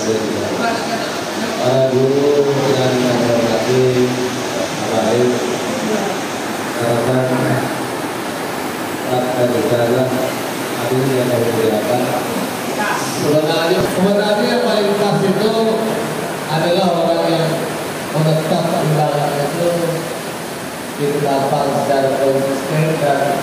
Para guru yang hormati, baik, harapan tak bicara hari yang berkegiatan. Sebenarnya yang paling pas itu adalah orang yang menetap undangan itu ditapal secara konsisten dan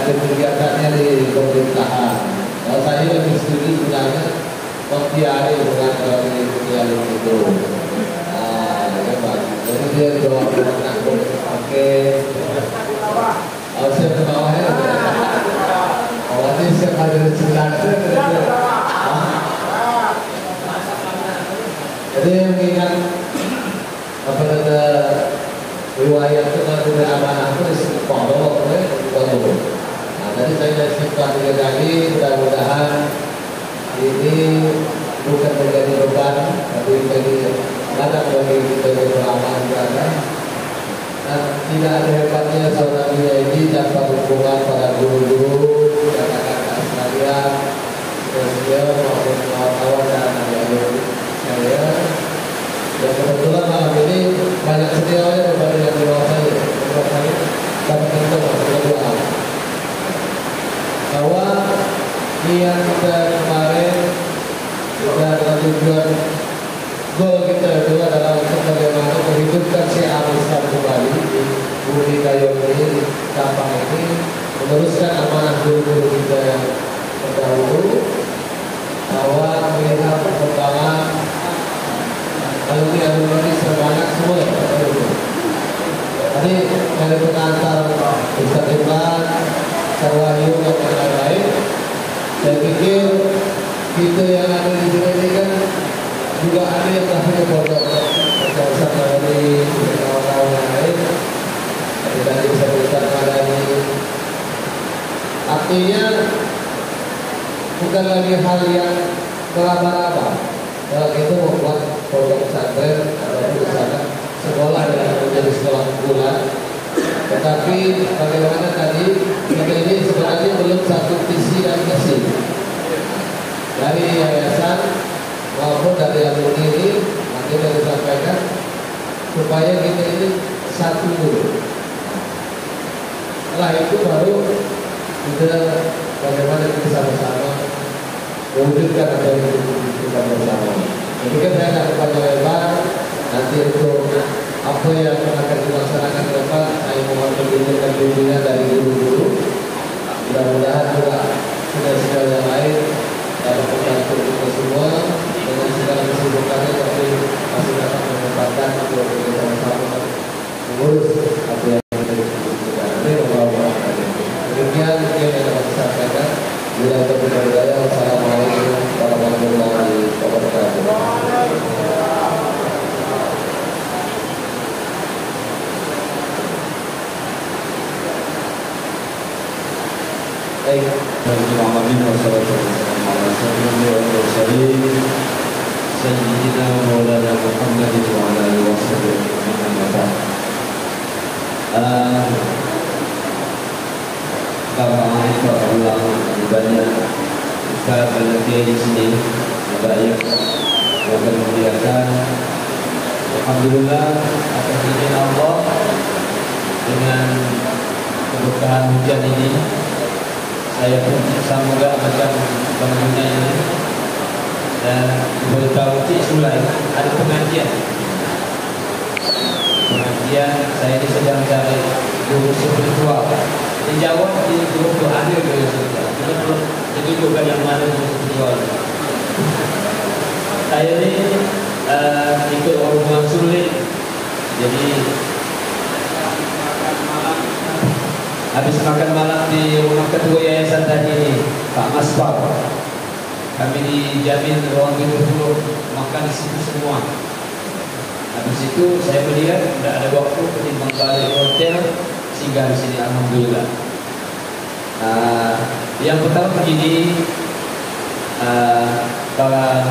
ada kegiatannya di pemerintahan. Kalau saya lebih setuju sebenarnya membiayai bukan dari kegiatan itu. Ya bagus. Jadi dia jawab takut pakai. Kalau saya ke bawahnya, awalnya saya ada jelasnya. Jadi yang ingat apa ada riwayat itu kalau tidak amanah itu disepuluh oleh Bapak. Nah tadi saya sudah simpan 3 kali, mudah-mudahan ini bukan menjadi beban, tapi menjadi ladang bagi kita yang beramal berada. Dan tidak ada hebatnya seorang ini tanpa dukungan para guru-guru, kakak-kakak sekalian, senior maupun kawan-kawan dan adik-adik saya. Dan kebetulan malam ini banyak seniornya daripada yang di bawah saya. Menurut saya dapat kita berdoa bahwa niat kita kemarin dan tujuan goal kita itu adalah untuk bagaimana menghidupkan syiar Islam kembali di bumi Gayo ini, di Kampang ini, meneruskan amanah guru-guru kita yang terdahulu, bahwa melihat perkembangan alumni semangat semua. Tadi dari pengantar Ustaz Iman, Sarwayu dan lain-lain, saya pikir kita yang ada di sini ini kan juga ada yang punya pondok Ustaz dari kawan-kawan yang lain. Tadi bisa Ustaz Madani. Artinya bukan lagi hal yang meraba-raba. Kalau kita membuat pondok pesantren atau usaha sekolah yang menjadi sekolah unggulan, tetapi bagaimana tadi kita ini sebenarnya belum satu visi dan misi dari yayasan maupun dari alumni ini. Nanti kita disampaikan supaya kita ini satu dulu. Setelah itu baru kita bagaimana kita sama-sama mewujudkan apa yang kita bersama. Jadi kan saya akan kepada lebar nanti untuk apa yang akan dilaksanakan ke depan, saya mohon bimbingan dari guru-guru. Mudah-mudahan juga saudara-saudara yang lain dapat membantu kita semua dengan segala kesibukannya, tapi masih dapat menempatkan untuk kita sama-sama mengurus apa yang kita lakukan. Ini membawa demikian yang dapat saya sampaikan. Bila terpercaya, wassalamualaikum warahmatullahi wabarakatuh. Baik, Bismillahirrahmanirrahim. Wassalamualaikum Sayyidina Maulana Muhammad wa ala alihi wa sahbihi Bapak ulang banyak Ustaz Al-Kiai di sini banyak yang memuliakan. Alhamdulillah atas izin Allah dengan keberkahan hujan ini saya pun semoga macam bangunnya ini dan beritahu Cik Sulai ada pengajian saya ini sedang cari guru spiritual. Dijawab di grup itu ada guru spiritual. Jadi juga yang mana guru spiritual. Saya ini ikut orang sulit. Jadi habis makan malam di rumah ketua yayasan tadi ini, Pak Masfar. Kami dijamin ruang itu makan di situ semua. Habis itu saya melihat tidak ada waktu ketimbang balik hotel singgah di sini, alhamdulillah. Yang pertama begini, para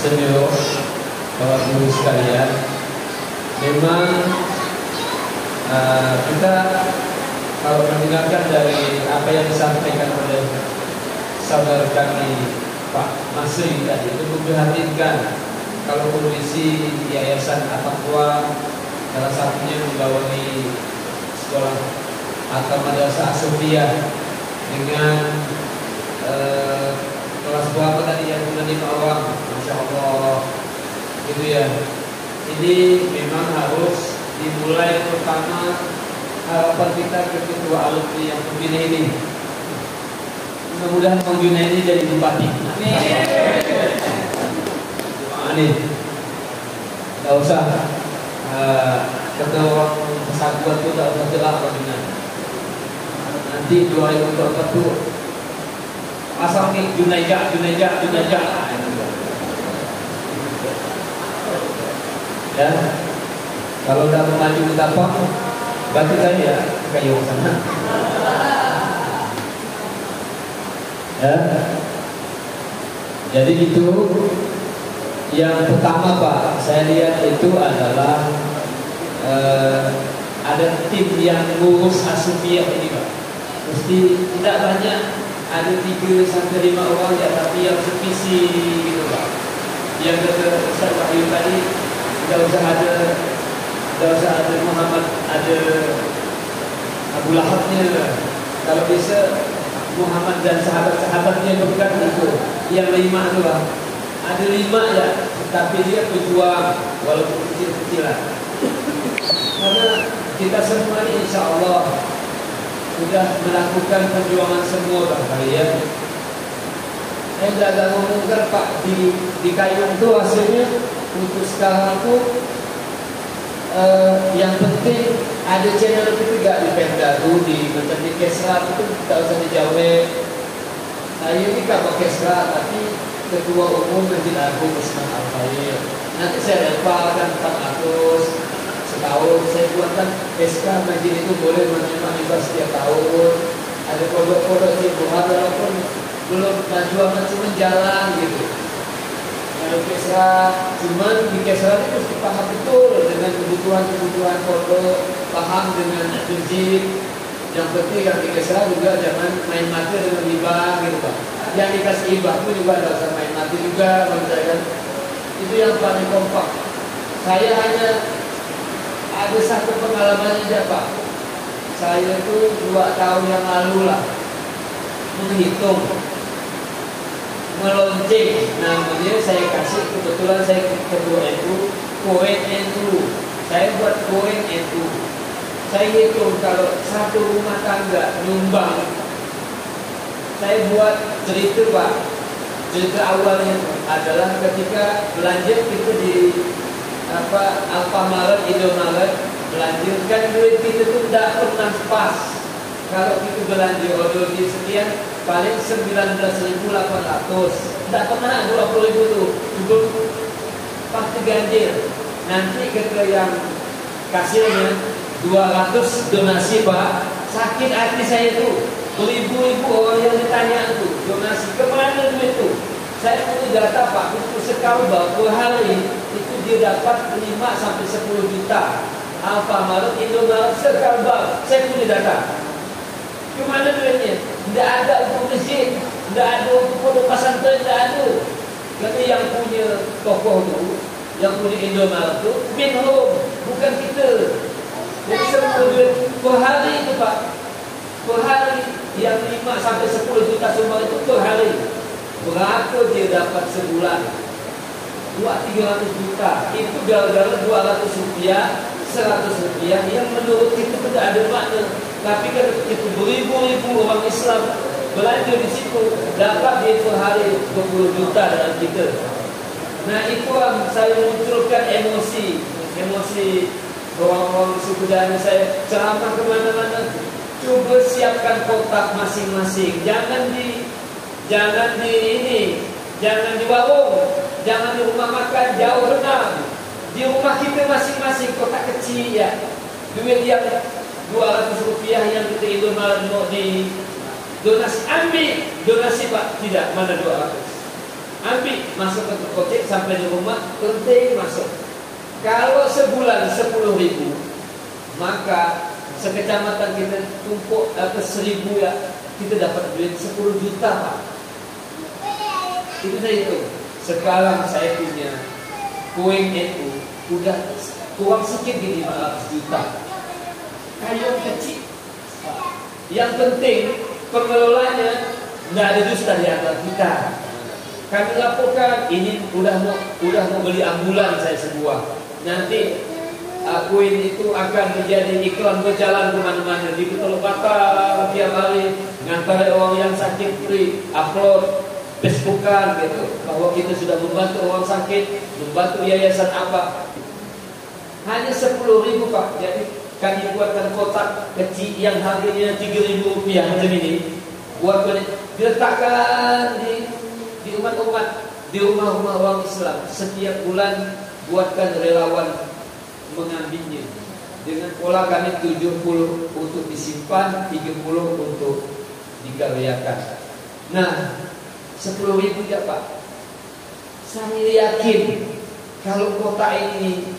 senior, para guru sekalian, memang kita kalau mendengarkan dari apa yang disampaikan oleh saudara kami Pak Masri tadi itu memprihatinkan kalau kondisi yayasan At-Taqwa salah satunya membawahi sekolah atau madrasah As-Sufiyah dengan kelas berapa tadi yang 5 orang, Masya Allah gitu ya. Ini memang harus dimulai pertama harapan kita ke ketua alumni yang terpilih ini. Mudah-mudahan Bang Junaidi jadi bupati. Amin. Tidak usah ketua orang persatuan itu tidak usah jelas Bang Junaidi. Nanti 2040 asal nih Junaija. Ya, kalau udah maju ke tapak, bantu saya kayu sana. Ya, jadi itu yang pertama Pak, saya lihat itu adalah ada tim yang ngurus As-Sufiyah ini Pak. Mesti tidak banyak, ada 3-5 orang ya, tapi yang sevisi gitu Pak. Yang kata Ustaz Wahyu tadi, tidak usah ada Muhammad, ada Abu Lahabnya. Kalau bisa Muhammad dan sahabat-sahabatnya berkat itu, yang 5 itu Pak. Ada 5 ya, tapi dia pejuang walaupun kecil-kecilan. Karena kita semua ini insya Allah sudah melakukan perjuangan semua Pak kalian. Saya tidak ngomong Pak di Kayung itu hasilnya untuk sekarang itu yang penting ada channel ketiga di Pemda itu macam di Kesra itu tidak usah dijauhin. Saya ini kan pakai Kesra tapi Ketua Umum Masjid Agung Usman Al-Khair. Nanti saya leparkan 400 setahun. Saya buatkan SK masjid itu boleh menerima hibah setiap tahun. Ada pondok-pondok di Buhar walaupun belum maju cuma jalan gitu. Kalau Kesra, cuman di Kesra itu mesti paham betul dengan kebutuhan pondok, paham dengan masjid. Yang penting kalau di Kesra juga jangan main mati dengan hibah gitu Pak. Yang dikasih hibah itu juga tidak usah main mati juga, kan? Itu yang paling kompak. Saya hanya ada satu pengalaman aja Pak. Saya itu 2 tahun yang lalu lah menghitung, melonceng, namanya saya kasih, kebetulan saya ketua NU, koin NU. Saya buat koin NU. Saya hitung kalau satu rumah tangga nyumbang. Saya buat cerita Pak. Cerita awalnya adalah ketika belanja kita di Alfamaret, Indomaret, belanja kan duit kita itu tidak pernah pas. Kalau kita belanja odol di sekian paling 19.800, tidak pernah 20.000 tuh, itu pasti ganjil. Nanti ke yang kasirnya 200 donasi Pak, sakit hati saya tuh. Beribu-ribu orang yang ditanya itu donasi kemana duit itu? Saya punya data Pak, untuk sekalbar per hari itu dia dapat 5 sampai 10 juta. Alfamaret, Indomaret, sekalbar. Saya punya data. Kemana duitnya? Tidak ada untuk masjid, tidak ada untuk pondok pesantren, tidak ada. Karena yang punya tokoh itu, yang punya Indomaret itu, Minhum, bukan kita. Jadi semua duit per hari itu Pak, per hari yang 5 sampai 10 juta semua itu per hari. Berapa dia dapat sebulan? 200-300 juta. Itu gara-gara 200 rupiah, 100 rupiah yang menurut kita tidak ada makna. Tapi kalau itu beribu-ribu orang Islam belanja di situ, dapat dia per hari 20 juta dalam kita. Nah itu yang saya munculkan emosi orang-orang suku Dani. Saya ceramah kemana-mana. Coba siapkan kotak masing-masing. Jangan di warung, jangan di rumah makan, jauh renang. Di rumah kita masing-masing kotak kecil ya. Duit yang 200 rupiah yang kita Indomaret mau di donasi, ambil donasi Pak, tidak, mana 200. Ambil, masuk ke kotak sampai di rumah, penting masuk. Kalau sebulan 10.000, maka sekecamatan kita tumpuk ke 1.000 ya, kita dapat duit 10 juta Pak. Itu saya hitung. Sekarang saya punya koin itu udah kurang sedikit di 500 juta. Kayu kecil. Yang penting pengelolanya nggak ada dusta di antara kita. Kami laporkan ini udah mau beli ambulan saya sebuah. Nanti koin itu akan menjadi iklan berjalan kemana-mana di Betul Batal tiap hari ngantar orang yang sakit free upload Facebookan gitu bahwa kita sudah membantu orang sakit, membantu yayasan apa. Hanya 10.000 Pak. Jadi kami buatkan kotak kecil yang harganya 3.000 rupiah macam ini. Buatkan diletakkan di umat-umat, di rumah-rumah orang Islam. Setiap bulan buatkan relawan mengambilnya. Dengan pola kami 70 untuk disimpan, 30 untuk dikaryakan. Nah, 10.000 ya Pak. Saya yakin kalau kota ini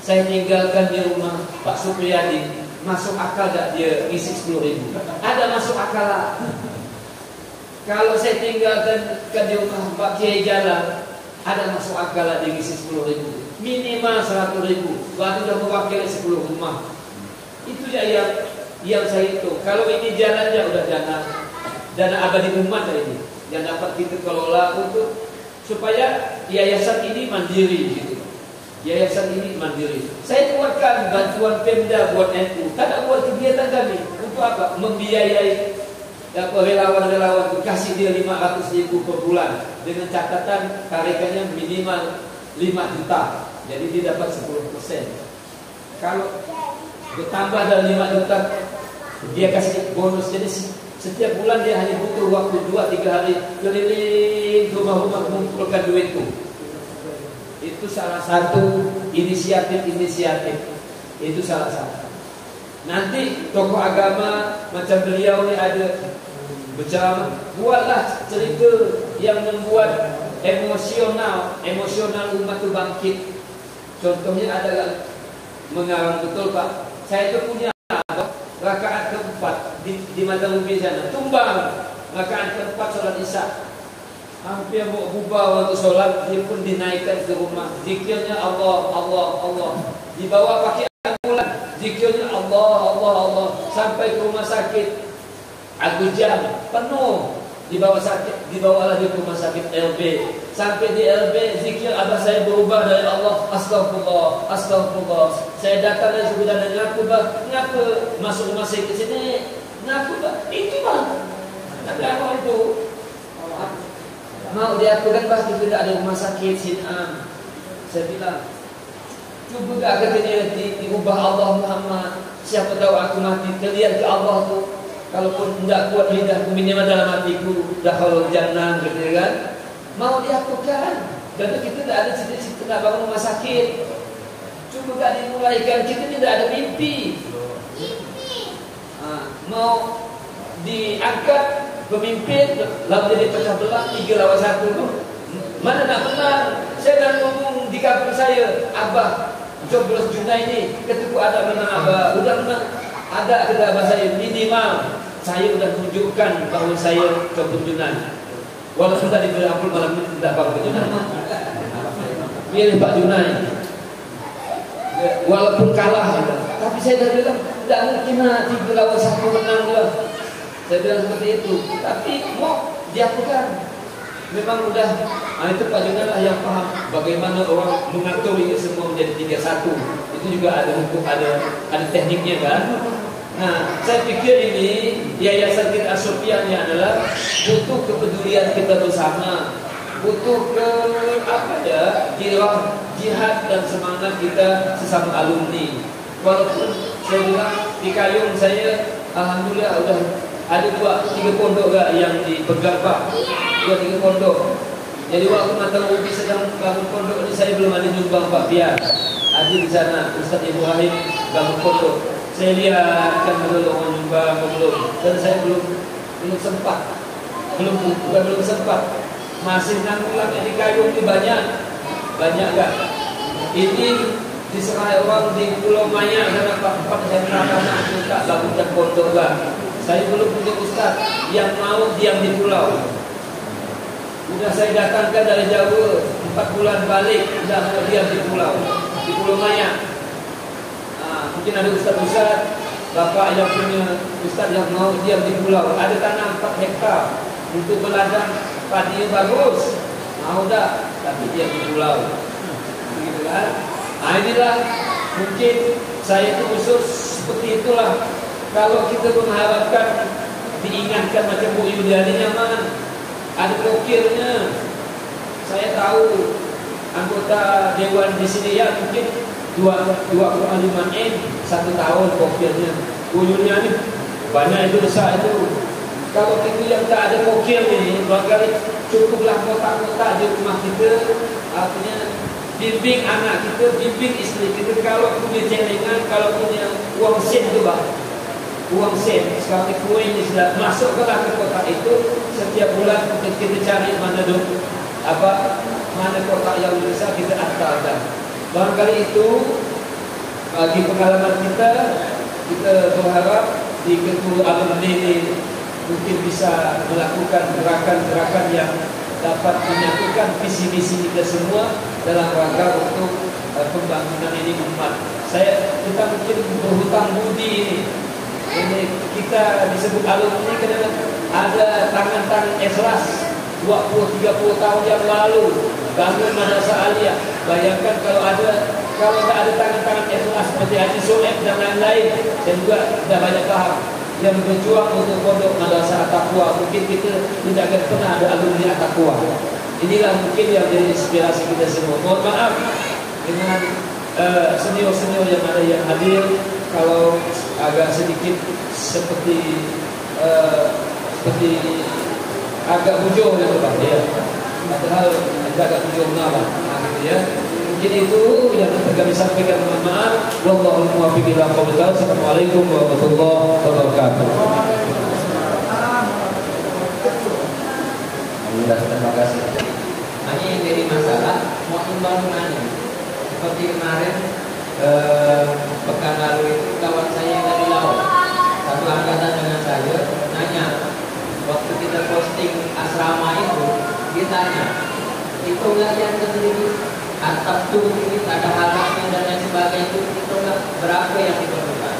saya tinggalkan di rumah Pak Supriyadi, masuk akal tak dia isi 10.000? Ada masuk akal lah. Kalau saya tinggalkan di rumah Pak Kiai Jalan, ada masuk akal lah dia isi 10.000. Minimal 100.000. Berarti sudah mewakili 10 rumah. Itu ya yang saya hitung. Kalau ini jalannya udah dana abadi umat ini yang dapat kita kelola untuk supaya yayasan ini mandiri gitu. Yayasan ini mandiri. Saya buatkan bantuan Pemda buat NU. Tak buat kegiatan kami. Untuk apa? Membiayai relawan-relawan. Kasih dia 500.000 per bulan. Dengan catatan tarikannya minimal 5 juta. Jadi dia dapat 10%. Kalau bertambah dari 5 juta, dia kasih bonus. Jadi setiap bulan dia hanya butuh waktu 2-3 hari keliling rumah-rumah mengumpulkan duit itu. Itu salah satu inisiatif. Itu salah satu. Nanti tokoh agama macam beliau ini ada berceramah, buatlah cerita yang membuat emosional umat itu bangkit. Contohnya adalah mengarang betul Pak. Saya itu punya rakaat keempat di Madalubi sana, tumbang rakaat keempat sholat isya. Hampir mau bubar waktu sholat, dia pun dinaikkan ke rumah. Zikirnya Allah, Allah, Allah. Dibawa pakai ambulan, zikirnya Allah, Allah, Allah. Sampai ke rumah sakit, aku jam penuh. Dibawa lagi ke rumah sakit LB. Sampai di LB, zikir abah saya berubah dari Allah. Astagfirullah, astagfirullah. Saya datang dari suku dan ngaku bah, ngaku masuk rumah sakit sini, ngaku bah, itu bang. Tapi apa itu? Mau diaturkan bah, kita tidak ada rumah sakit Sinam. Saya bilang, cuba gak katanya diubah Allah Muhammad. Siapa tahu aku mati, kalian ke Allah tu. Kalaupun tidak kuat lidahku, minimal dalam hatiku dakhalul jannah, gitu kan? Mau diaturkan. Dan kita tidak ada cita-cita nak bangun rumah sakit. Cuba gak dimulaikan, kita tidak ada mimpi. Mau diangkat pemimpin, lalu jadi pecah belah 3 lawan 1. Mana nak menang? Saya dah ngomong di kampung saya, Abah coblos Juna ini, ketika ada menang Abah, udah menang. Ada kata Abah saya, minimal saya sudah tunjukkan bahawa saya coblos Juna. Walaupun tadi berampul malam ini tidak Pak Juna. Pilih Pak Juna ini. Walaupun kalah, tapi saya dah bilang tidak mungkin 3 lawan 1 menang lah. Saya bilang seperti itu. Tapi mau diakukan. Memang udah, itu Pak Juna lah yang paham bagaimana orang mengatur ini semua menjadi 3-1. Itu juga ada hukum, ada tekniknya kan. Nah, saya pikir ini yayasan kita As-Sofia ini adalah butuh kepedulian kita bersama, butuh jihad dan semangat kita sesama alumni. Walaupun saya bilang di Kayung saya alhamdulillah udah ada 2-3 pondok yang dipegang Pak. 2-3 pondok. Jadi waktu Madalubi sedang bangun pondok ini saya belum ada nyumbang Pak, biar ada di sana Ustaz Ibrahim bangun pondok. Saya lihat kan belum nyumbang dan saya belum sempat. Belum sempat. Masih nanggung di Kayung ini banyak enggak? Ini diserah orang di Pulau Maya dan apa saya mengatakan minta bangunkan pondok enggak? Saya belum punya ustaz yang mau diam di pulau. Sudah saya datangkan dari Jawa 4 bulan balik, sudah mau diam di Pulau Maya. Mungkin ada ustaz-ustaz, bapak yang punya ustaz yang mau diam di pulau, ada tanah 4 hektar untuk berladang padi yang bagus, mau dah, tapi diam di pulau. Begitu kan? Inilah mungkin saya itu khusus seperti itulah. Kalau kita mengharapkan diingatkan macam Bu Yuliani nyaman, ada pokirnya. Saya tahu anggota dewan di sini ya mungkin 2,5 M 1 tahun pokirnya. Bu Yuliani banyak itu besar itu. Kalau itu yang tak ada pokir ini, barangkali cukuplah kotak-kotak di rumah kita. Artinya bimbing anak kita, bimbing isteri kita. Kalau punya celengan, kalau punya uang sen tu bang, uang sen sekarang kue ini sudah masukkanlah ke kotak itu. Setiap bulan kita cari mana mana kotak yang bisa kita hantarkan. Barangkali itu bagi pengalaman kita berharap di ketua alumni ini mungkin bisa melakukan gerakan-gerakan yang dapat menyatukan visi-misi kita semua dalam rangka untuk pembangunan ini umat. Kita mungkin berhutang budi ini kita disebut alumni karena ada tangan-tangan ikhlas 20-30 tahun yang lalu bangun madrasah aliyah. Bayangkan kalau tak ada tangan-tangan ikhlas seperti Haji Soeb dan lain-lain, dan juga sudah banyak paham yang berjuang untuk pondok madrasah At-Taqwa, mungkin kita tidak akan pernah ada alumni At-Taqwa. Inilah mungkin yang jadi inspirasi kita semua. Mohon maaf dengan senior-senior yang ada yang hadir kalau agak sedikit seperti agak bujur ya Pak ya. Padahal agak bujur nama ya. Mungkin itu yang kami sampaikan. Mohon maaf. Wallahu muwaffiq ila aqwamit thoriq. Assalamualaikum warahmatullahi wabarakatuh. Alhamdulillah, terima kasih. Hanya yang jadi masalah mau pembangunannya. Seperti kemarin pekan lalu itu kawan saya yang dari Laos, satu angkatan dengan saya, nanya waktu kita posting asrama itu, dia tanya, itu nggak yang sendiri atap tuh ini ada halaknya dan lain sebagainya itu nggak berapa yang diperlukan.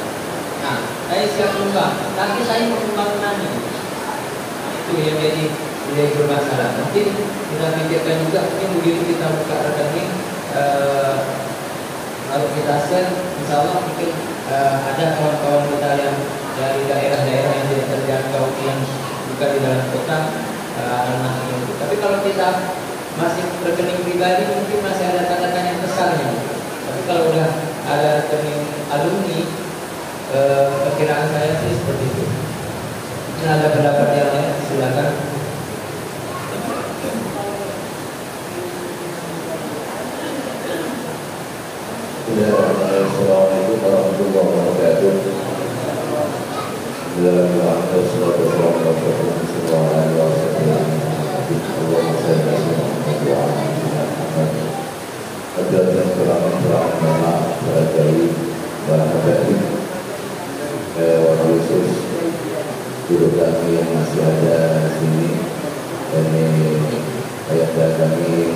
Nah, saya siap tumbang, tapi saya mau pembangunannya. Itu yang jadi bermasalah. Mungkin kita pikirkan juga, mungkin begitu kita buka rekening, kalau kita share, insya Allah mungkin ada kawan-kawan kita yang dari daerah-daerah yang tidak terjangkau yang bukan di dalam kota alumni itu. Tapi kalau kita masih rekening pribadi mungkin masih ada tanda-tanya yang besarnya. Tapi kalau udah ada rekening alumni, perkiraan saya sih seperti itu. Mungkin ada pendapat yang lain, silakan. Assalamualaikum warahmatullahi wabarakatuh. Guru kami yang masih ada di sini, ini ayah kami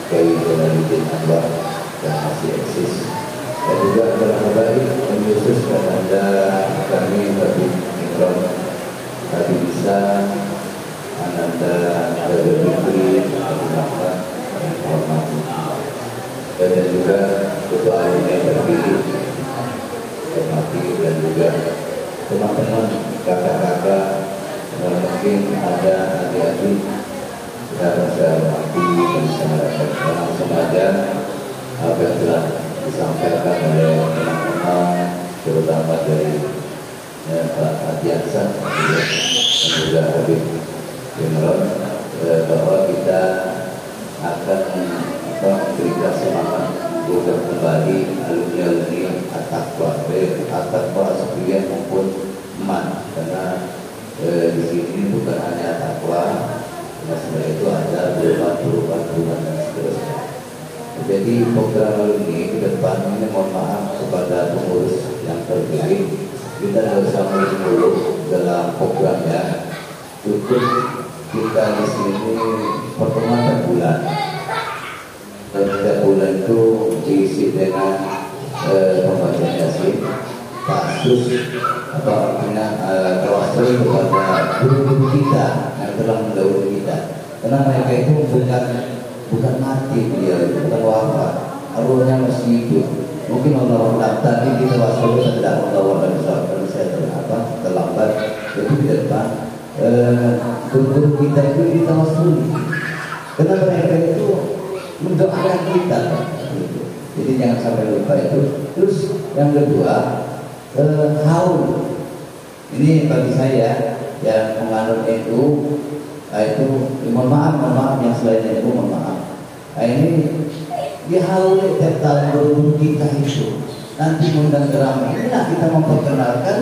Kiai Jalaluddin Anwar yang masih eksis. Dan juga adalah baik khusus kepada kami Habib Ikram, Habib Isa, Ananda Habib Fikri, Habib Ahmad, dan juga ketua yang terpilih, hormati, dan juga teman-teman kakak-kakak, mungkin ada adik-adik yang saya hormati dan saya langsung aja apa yang telah disampaikan oleh teman-teman, terutama dari Pak Adiansa dan juga Habib Imron, bahwa kita akan memberikan semangat untuk kembali alumni-alumni At-Taqwa sekalian maupun eman, karena di sini bukan hanya Taqwa, sebenarnya itu ada perubahan dan seterusnya. Jadi program alumni ke depan ini, mohon maaf kepada pengurus yang terpilih, kita harus sampai dulu dalam programnya. Cukup kita di sini pertemuan per bulan. Dan setiap bulan itu diisi dengan pembacaan Yasin, kasus atau artinya tawasul kepada guru-guru kita yang telah mendahului kita. Karena mereka itu bukan mati, dia bukan wafat, arwahnya masih hidup. Mungkin Allah tadi kita wasul tidak Allah dan saya terlambat itu di depan guru-guru kita itu ditawasuli. Karena mereka itu mendoakan kita, gitu. Jadi jangan sampai lupa itu. Terus yang kedua, haul. Ini bagi saya yang menganut itu mohon maaf yang selainnya itu mohon maaf. Nah, ini dihaul tiap tahun guru kita itu nanti mengundang drama. Inilah kita memperkenalkan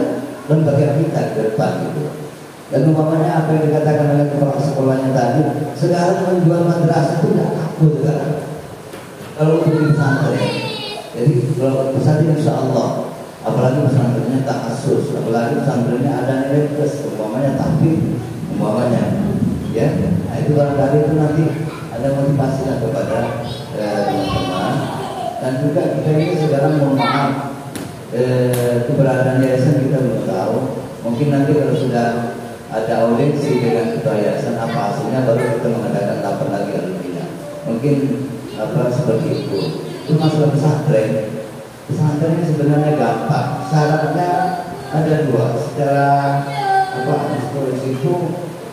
lembaga kita ke depan gitu. Dan umpamanya apa yang dikatakan oleh kepala sekolahnya tadi, sekarang menjual madrasah itu tidak takut sekarang. Kalau untuk pesantren, jadi kalau pesantren insya Allah, apalagi pesantrennya tak kasus, apalagi pesantrennya ada nilai plus, umpamanya tahfidz, umpamanya, ya. Nah itu barangkali itu nanti ada motivasi lah kepada teman-teman. Dan juga kita ini sekarang mohon maaf keberadaan yayasan kita belum tahu. Mungkin nanti kalau sudah ada audiensi dengan ketua yayasan apa hasilnya baru kita mengadakan kapan lagi alumni. Mungkin apa seperti itu. Itu masalah pesantren. Pesantren ini sebenarnya gampang. Syaratnya ada dua. Secara historis itu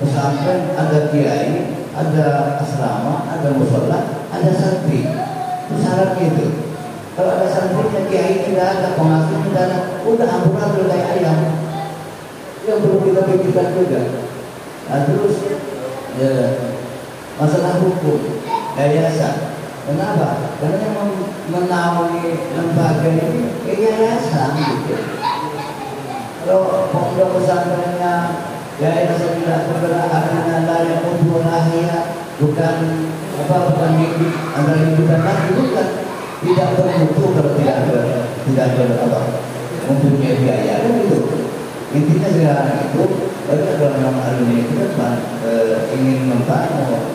pesantren ada kiai, ada asrama, ada mushola, ada santri. Itu syaratnya itu. Kalau ada santrinya kiai tidak ada, pengasuh tidak ada, udah amburadul kayak ayam. Yang perlu kita pikirkan juga. Nah terus masalah hukum yayasan. Kenapa? Karena yang menaungi lembaga ini yayasan gitu. Kalau pondok pesantrennya yayasan tidak bergerak artinya layak untuk lahir, bukan mimpi antara hidup dan mati, bukan. Tidak bermutu kalau tidak mempunyai biaya kan gitu. Intinya sekarang itu kalau memang alumni itu kan ingin membangun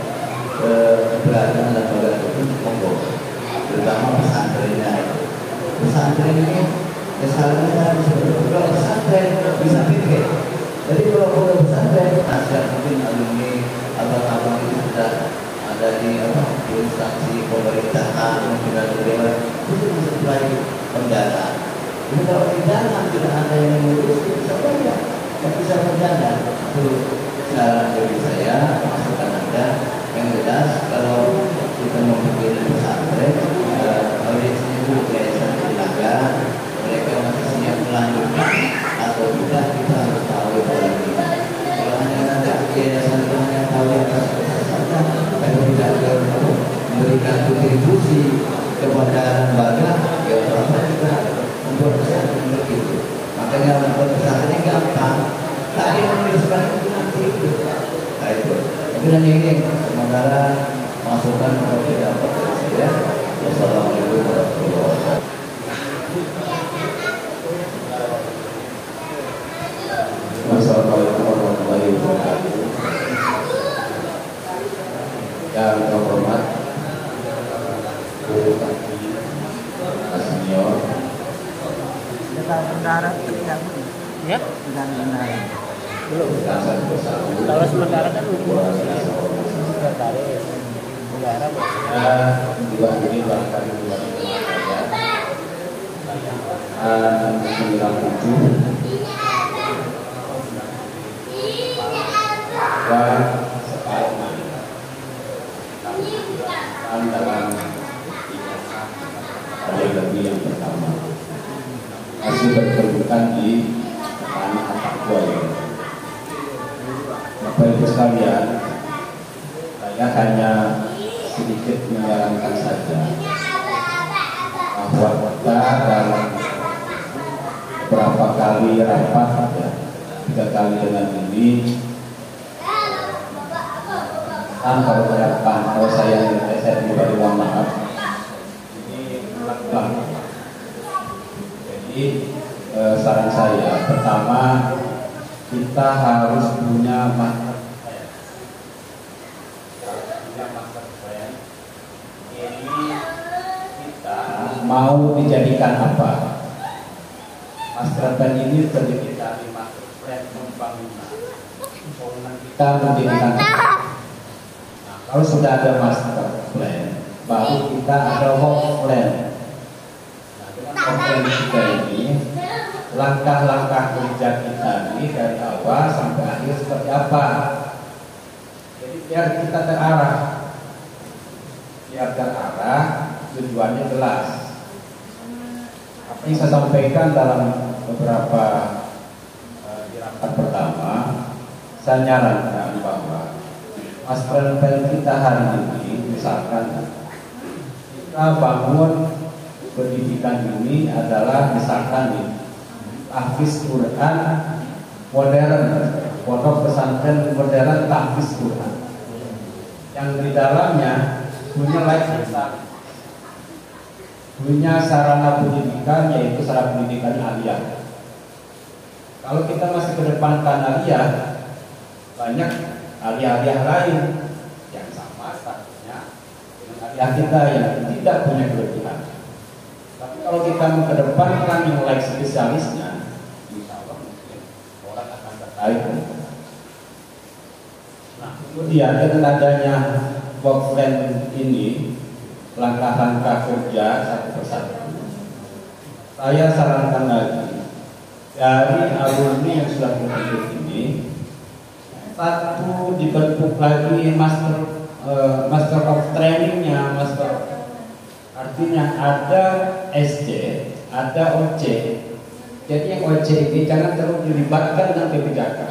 keberadaan lembaga itu monggo, terutama pesantrennya itu. Pesantren ini kesalahannya kalau pesantren bisa pikir. Jadi kalau pesantren ada mungkin alumni abang-abang itu sudah ada di instansi pemerintahan, mungkin ada dewan itu bisa mulai pendanaan. Ini kalau di dalam tidak ada yang mengurus, bisa banyak yang bisa berjalan. Itu cara dari saya, masukan Anda yang jelas. Kalau kita mau bikin pesantren, audiensnya itu yayasan lembaga, mereka masih siap melanjutkan atau tidak, kita harus tahu lagi. Kalau hanya nanti yayasan itu hanya tahu yang saja, tapi tidak memberikan kontribusi kepada lembaga, ya apa kita membuat pesantren begitu. Makanya membuat pesantren gampang. Tadi menuliskan itu nanti itu. Nah itu. Mungkin hanya ini sementara masukan atau tidak apa saya. Wassalamualaikum warahmatullahi wabarakatuh. Wassalamualaikum warahmatullahi wabarakatuh. Yang terhormat Guru Tadi Senior. Sementara tidak ya? Dengan benar. Belum. Kalau sementara kan tertarik negara juga ini barangkali buat saya 97 dan sekarang dalam ada lebih yang pertama masih berkedudukan di tanah Papua ya. Bapak Ibu sekalian, saya hanya sedikit menyarankan saja bahwa kita dalam beberapa kali rapat ya, 3 kali dengan ini kalau saya pribadi mohon maaf ini ulang. Jadi saran saya pertama kita harus punya namanya master plan ini kita mau dijadikan apa? Master plan ini terdiri dari master plan pembangunan kita menjadikan apa? Nah, kalau sudah ada master plan, baru kita ada work plan. Nah, dengan work plan kita ini, langkah-langkah kerja kita ini dari awal sampai akhir seperti apa? Jadi biar kita terarah, tujuannya jelas. Apa yang saya sampaikan dalam beberapa di rapat pertama, saya nyarankan bahwa master plan kita hari ini, misalkan kita bangun pendidikan ini adalah misalkan tahfiz Quran modern, pondok pesantren modern tahfiz Quran yang di dalamnya punya life, punya sarana pendidikan, yaitu sarana pendidikan aliyah. Kalau kita masih kedepankan aliyah, banyak aliyah lain yang sama statusnya dengan aliyah kita yang tidak punya kelebihan. Tapi kalau kita mengedepankan yang lain spesialisnya, insya Allah mungkin orang akan tertarik. Nah, kemudian dengan adanya work plan ini, langkah-langkah kerja satu persatu, saya sarankan lagi dari alumni yang sudah berhasil ini, satu dibentuk lagi master of trainingnya, artinya ada SC, ada OC. Jadi yang OC ini jangan terlalu dilibatkan dengan kebijakan.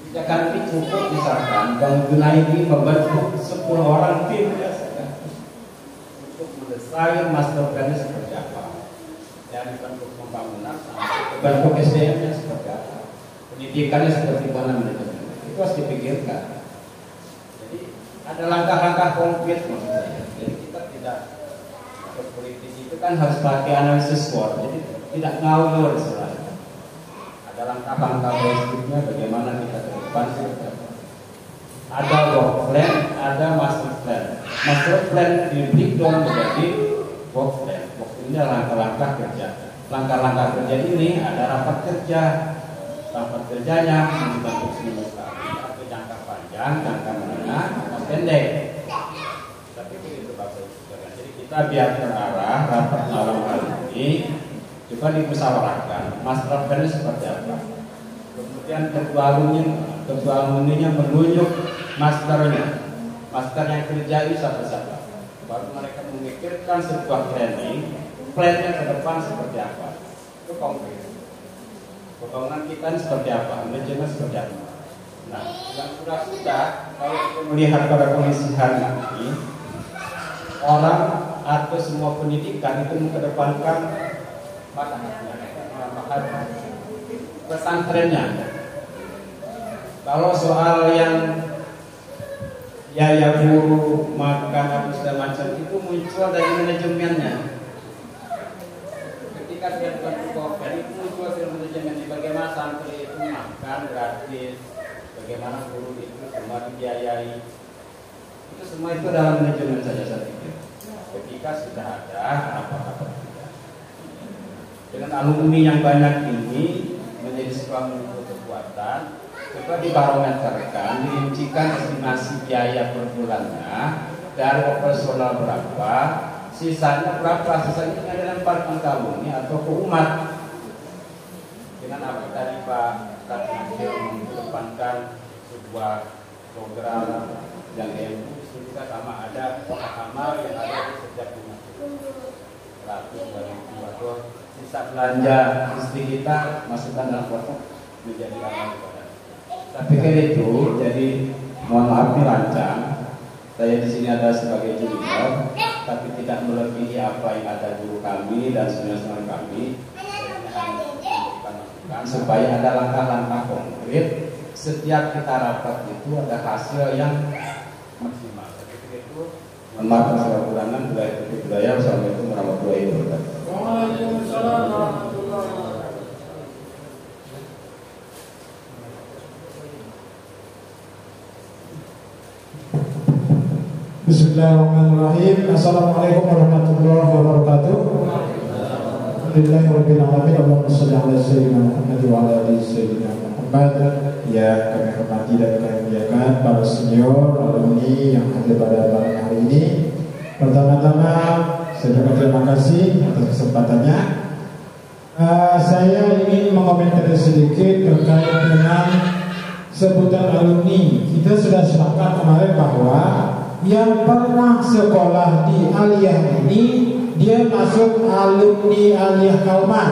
Kebijakan ini cukup misalkan Bang Junaidi membentuk 10 orang tim untuk mendesain master plan-nya seperti apa, dari bentuk pembangunan sampai bentuk SDM-nya seperti apa, pendidikannya seperti mana, manajemen itu harus dipikirkan. Jadi ada langkah-langkah konkret maksud saya. Jadi kita tidak, politisi itu kan harus pakai analisis SWOT, jadi tidak ngawur istilahnya. Ada langkah-langkah berikutnya bagaimana kita ke depan. Ada work plan, ada master plan. Master plan di breakdown menjadi work plan. Work ini adalah langkah-langkah kerja. Langkah-langkah kerja ini ada rapat kerja. Rapat kerjanya dibentuk semesta. Ada jangka panjang, jangka menengah, jangka pendek. Tapi begitu Bapak. Jadi kita biar terarah rapat malam hari ini, coba dimusyawarahkan master plan seperti apa. Kemudian ketua alumninya menunjuk masternya, master yang kerja ini siapa-siapa. Baru mereka memikirkan sebuah plannya ke depan seperti apa. Itu konkret. Pembangunan kita ini seperti apa, manajemen seperti apa. Nah, yang sudah kalau kita melihat pada kondisi hari ini, orang atau semua pendidikan itu mengedepankan pesantrennya. Kalau soal yang biaya guru, makan apa segala macam itu muncul dari manajemennya. Ketika dia bukan pokok, itu muncul dari manajemennya. Bagaimana santri itu makan gratis, bagaimana guru itu semua dibiayai. Itu semua itu dalam manajemen saja saya pikir. Ketika sudah ada apa-apa dengan alumni yang banyak ini menjadi sebuah kekuatan. Coba dibarometerkan, dirincikan estimasi biaya per bulannya dari operasional berapa, sisanya berapa, sisanya ini dilemparkan ke alumni atau ke umat. Dengan apa tadi Pak Nasir mengedepankan sebuah program yang juga sama, ada kotak amal yang ada di setiap umat. 100 200 sisa belanja istri kita masukkan dalam kotak menjadi amal ibadah. Saya pikir itu, jadi mohon maaf ini lancang. Saya di sini ada sebagai junior, tapi tidak melebihi apa yang ada guru kami dan senior-senior kami. Supaya ada langkah-langkah konkret. Setiap kita rapat itu ada hasil yang maksimal. Saya pikir itu. Mohon maaf segala kekurangan. Wassalamualaikum warahmatullahi wabarakatuh. Waalaikumsalam warahmatullahi wabarakatuh. Bismillahirrahmanirrahim. Assalamualaikum warahmatullahi wabarakatuh. Alhamdulillahirabbil alamin. Allahumma shalli ala sayyidina Muhammad wa ala ali sayyidina Muhammad. Ya, kami hormati dan kami muliakan para senior alumni yang hadir pada malam hari ini. Pertama-tama saya terima kasih atas kesempatannya. Saya ingin mengomentari sedikit terkait dengan sebutan alumni. Kita sudah sepakat kemarin bahwa yang pernah sekolah di Aliyah ini dia masuk alumni Aliyah Kauman.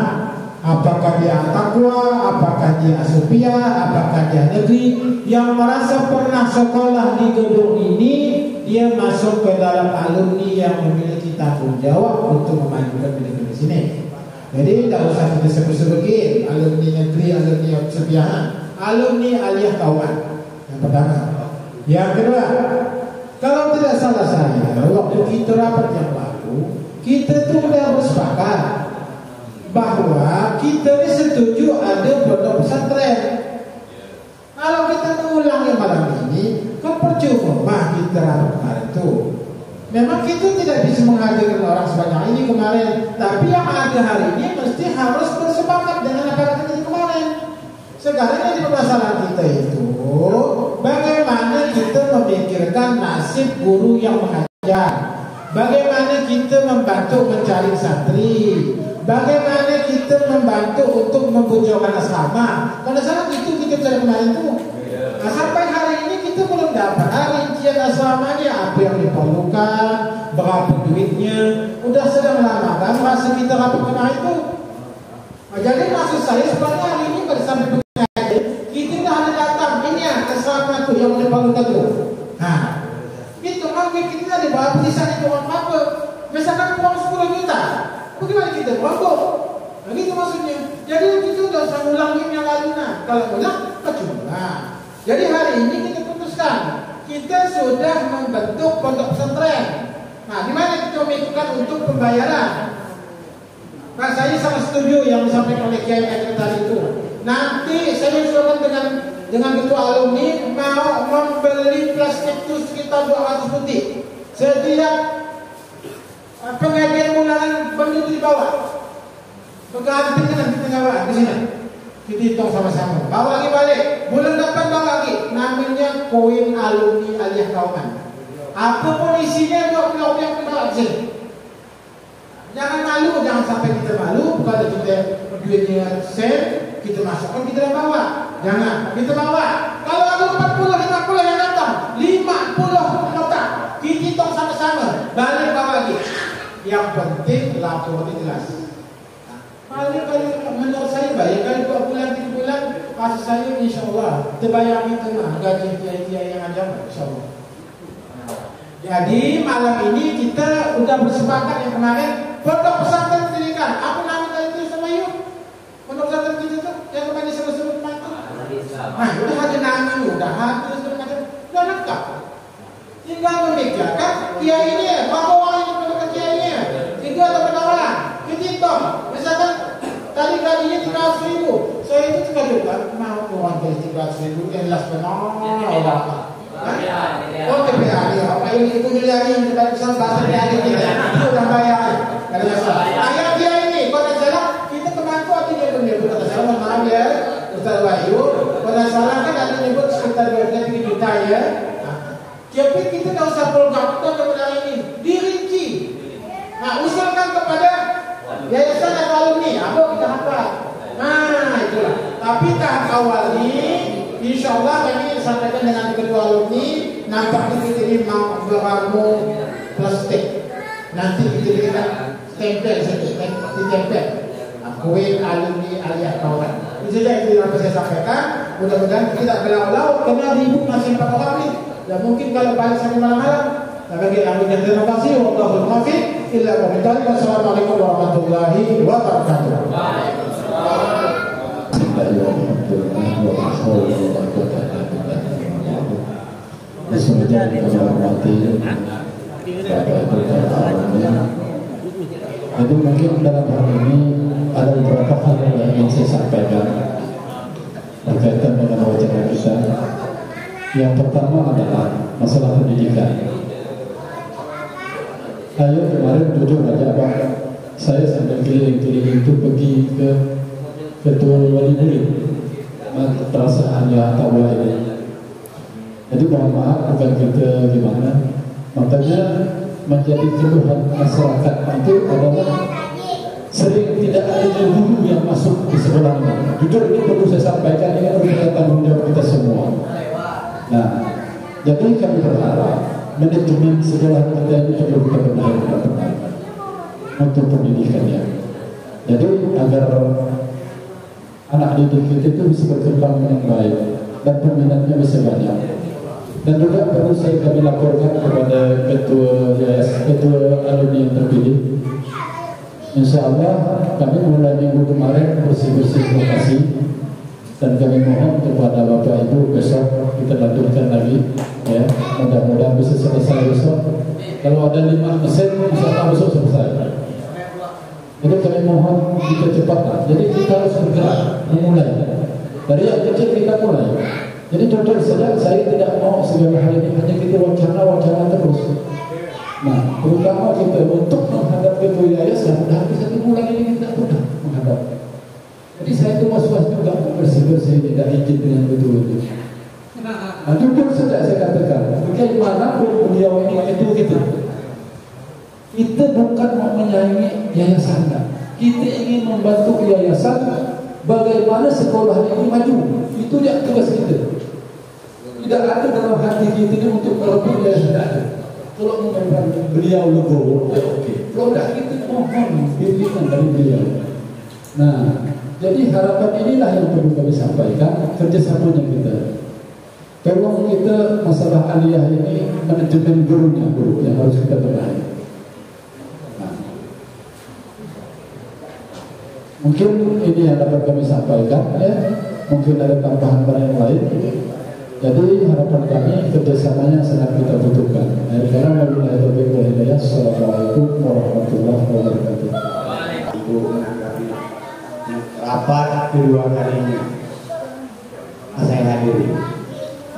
Apakah dia Taqwa, apakah dia Asupia, apakah dia negeri, yang merasa pernah sekolah di gedung ini, dia masuk ke dalam alumni yang memiliki tanggung jawab untuk memajukan pendidikan di sini. Jadi tidak usah kita sebut-sebutin alumni negeri, alumni Asupia, alumni Aliyah Kauman. Yang pertama. Yang kedua, kalau tidak salah saya, waktu kita rapat yang lalu, kita tuh sudah bersepakat bahwa kita ini setuju ada pondok pesantren. Kalau kita mengulangi malam ini, kan percuma kita rapat kemarin itu. Memang kita tidak bisa menghadirkan orang sebanyak ini kemarin, tapi yang ada hari ini mesti harus bersepakat dengan apa yang kita kemarin. Sekarang yang di permasalahan kita itu, bagaimana kita memikirkan nasib guru yang mengajar, bagaimana kita membantu mencari santri, bagaimana kita membantu untuk membujukkan asrama. Karena salah itu kita cari kemarin itu. Nah, sampai hari ini kita belum dapat rincian asramanya, apa yang diperlukan, berapa duitnya. Udah sedang lama kan masa kita rapat kemarin itu. Nah, jadi maksud saya sebenarnya hari ini pada sampai kita dah ada datang ini ya asrama tu yang diperlukan tu. Nah, itu kan kita ada berapa tulisan itu orang apa? Misalkan uang 10 juta, bagaimana kita berapa? Nah, itu maksudnya. Jadi kita dah usah ulang yang lalu nah. Kalau ulang, percuma. Jadi hari ini kita putuskan, kita sudah membentuk pondok pesantren. Nah, di mana kita memikirkan untuk pembayaran? Nah, saya sangat setuju yang disampaikan oleh Kiai tadi itu. Nanti saya usulkan dengan ketua alumni mau membeli plastik itu sekitar 200 putih. Setiap pengajian bulanan beli di bawah. Berganti dengan di tengah di sini. Kita hitung sama-sama. Bawa lagi balik. Bulan depan bawa lagi. Namanya koin alumni Aliyah Kauman. Apapun isinya dua yang bawa di sini. Jangan malu, jangan sampai kita malu. Bukan kita duitnya share, kita masukkan kita dalam bawa. Jangan, kita bawa. Kalau ada 40, 50 yang datang, 50 nota, kita hitung sama-sama. Balik bawa lagi. Yang penting laporan jelas. Kali menurut saya baik, kali 2 bulan, 3 bulan, maksud saya insya Allah terbayar itu mah gaji kiai-kiai yang ada, insya Allah. Jadi malam ini kita udah bersepakat yang kemarin pondok pesantren pendidikan. Apa nama tadi itu sama yuk? Pondok pesantren kita tuh yang kemarin disebut-sebut mati. Nah, udah ada nama, udah ada segala macam, udah lengkap. Tinggal memikirkan kiai ini, berapa orang yang pondok kiainya? 3 atau berapa? Kita hitung. Misalkan kali-kalinya 300.000, saya itu juga mau orang dari 300.000 yang jelas benar. Oh, TPA ya. Kalau itu miliarin kita bisa bahas TPA kita. Itu udah bayar. Kalau masalah. Ayat dia ini, pada salah kita kemarin tuh ada yang menyebut kata salah, maaf ya, Ustaz Wahyu. Pada salah kan ada menyebut sekitar 2 juta ya. Tapi kita tidak usah program kita kepada ini, dirinci. Nah, usulkan kepada yayasan atau alumni, apa kita apa? Nah, itulah. Tapi tahap awal ini insya Allah kami sampaikan dengan kedua alumni. Nampaknya kita ini mau beramu plastik. Nanti kita berikan stempel saja, ditempel. Koin alumni Aliyah Kauman. Itu saja yang saya sampaikan. Mudah-mudahan kita tidak belau-lau karena ribut masih 4 orang ini. Dan mungkin kalau balik sampai malam-malam. Bagi alumni terima kasih. Wallahul muwaffiq. Illa billahi. Wassalamualaikum warahmatullahi wabarakatuh. Jadi mungkin dalam hal ini ada beberapa hal yang ingin saya sampaikan berkaitan dengan wacana kita. Yang pertama adalah masalah pendidikan. Ayo kemarin jujur aja Pak, saya sampai keliling-keliling itu pergi ke Ketua Wali Murid perasaannya Tawa ini. Jadi mohon maaf bukan kita gimana, makanya menjadi keluhan masyarakat itu adalah sering tidak ada guru yang masuk di sekolah ini. Jujur ini perlu saya sampaikan, ini adalah tanggung jawab kita semua. Nah, jadi kami berharap manajemen sekolah kita ini perlu kita benahi untuk pendidikannya. Jadi agar anak didik kita itu bisa berkembang dengan baik dan peminatnya bisa banyak. Dan juga perlu kami laporkan kepada ketua alumni yang terpilih. Insya Allah kami mulai minggu kemarin bersih-bersih lokasi, dan kami mohon kepada Bapak Ibu besok kita lanjutkan lagi, ya. Mudah-mudahan bisa selesai besok. Kalau ada 5 mesin, insya Allah besok selesai. Jadi kami mohon kita cepatlah. Jadi kita harus bergerak, memulai. Dari yang kecil kita mulai. Jadi jujur saja, saya tidak mau segala hal ini hanya kita wacana terus. Nah, terutama kita untuk menghadap ketua yayasan, sudah bisa dimulai ini kita sudah menghadap. Jadi saya itu was-was juga bersih-bersih, tidak izin dengan betul-betul. Nah, jujur saja saya katakan, bagaimanapun beliau ini itu gitu. Kita bukan mau menyaingi yayasan, kita ingin membantu yayasan bagaimana sekolah ini maju. Itu yang tugas kita. Tidak ada dalam hati kita ini untuk merebut yayasan. Kalau memang beliau legowo, ya oke. Kalau tidak kita mohon bimbingan dari beliau. Nah, jadi harapan inilah yang perlu kami sampaikan, kerjasamanya kita. Tolong kita masalah aliyah ini manajemen gurunya dulu yang harus kita benahi. Nah, mungkin ini yang dapat kami sampaikan, ya. Mungkin ada tambahan yang lain. Jadi harapan kami kerjasamanya sangat kita butuhkan. Karena wabillahi taufiq wal hidayah. Assalamualaikum warahmatullahi wabarakatuh. Ibu menanggapi rapat kedua kalinya saya hadiri.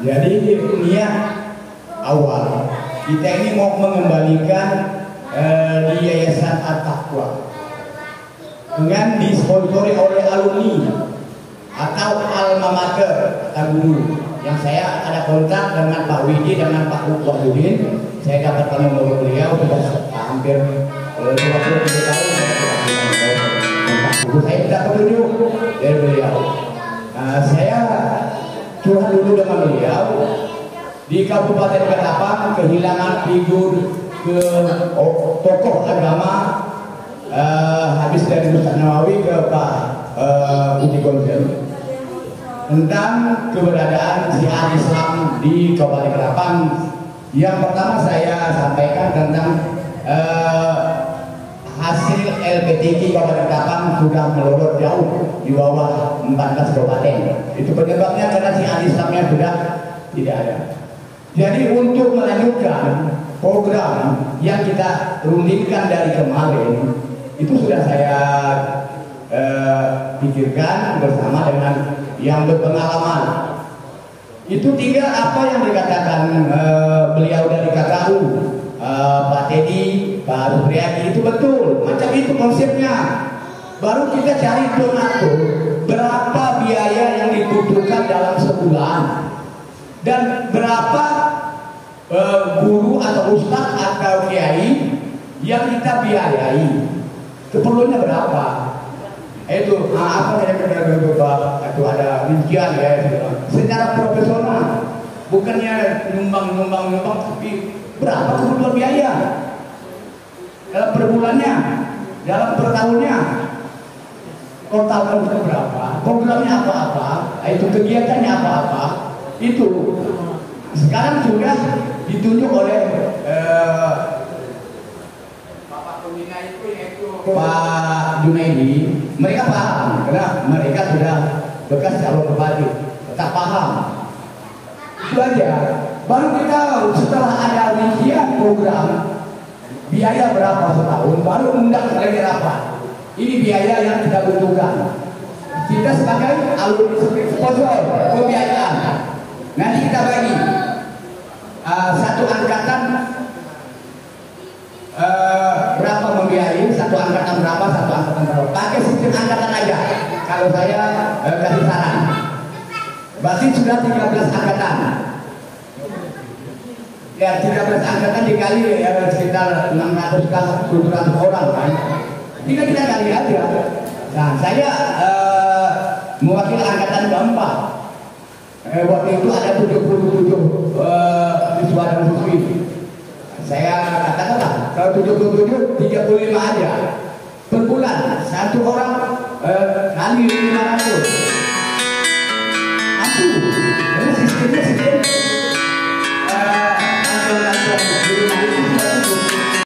Jadi niat awal kita ini mau mengembalikan di Yayasan At-Taqwa dengan disponsori oleh alumni atau alma mater atau guru. Yang saya ada kontak dengan Pak Widi, dengan Pak Wahyudin. Saya dapatkan nomor beliau sudah hampir 23 tahun. Saya minta petunjuk dari beliau. Saya curhat dulu dengan beliau di Kabupaten Ketapang, kehilangan figur ke tokoh agama habis dari Ustaz Nawawi ke Pak Budi Gonzal tentang keberadaan Jihad Islam di Kabupaten Ketapang. Yang pertama saya sampaikan tentang hasil LPTQ Kabupaten Ketapang sudah melorot jauh di bawah 14 kabupaten. Itu penyebabnya karena Jihad Islamnya sudah tidak ada. Jadi untuk melanjutkan program yang kita rundingkan dari kemarin, itu sudah saya pikirkan bersama dengan yang berpengalaman. Itu tinggal apa yang dikatakan beliau dari KKU, Pak Teddy, Pak Supriyadi, itu betul. Macam itu konsepnya. Baru kita cari donatur, berapa biaya yang dibutuhkan dalam sebulan, dan berapa guru atau ustaz atau kiai yang kita biayai, keperluannya berapa. Itu apa yang itu ada rincian ya, secara profesional, bukannya nyumbang, tapi berapa kebutuhan biaya dalam per bulannya, dalam per tahunnya, total berapa, programnya apa-apa, itu kegiatannya apa-apa. Itu sekarang sudah ditunjuk oleh Bapak Pembina itu, yaitu Pak Junaidi. Mereka paham karena mereka sudah bekas calon bupati, tak paham. Itu aja. Baru kita setelah ada rincian program biaya berapa setahun, baru undang lagi rapat. Ini biaya yang kita butuhkan. Kita sebagai alumni sponsor pembiayaan. Nanti kita bagi satu angkatan angkatan berapa, satu angkatan berapa. Pakai sistem angkatan aja. Kalau saya kasih saran. Berarti sudah 13 angkatan. Ya 13 angkatan dikali ya sekitar 600 ke 700 orang kan. Tinggal kita kali aja. Nah saya mewakili angkatan keempat. Waktu itu ada 77 siswa dan siswi. Saya katakanlah kalau 77 35 aja per bulan, satu orang kali 500. Aku ini sistemnya sistem nasional guru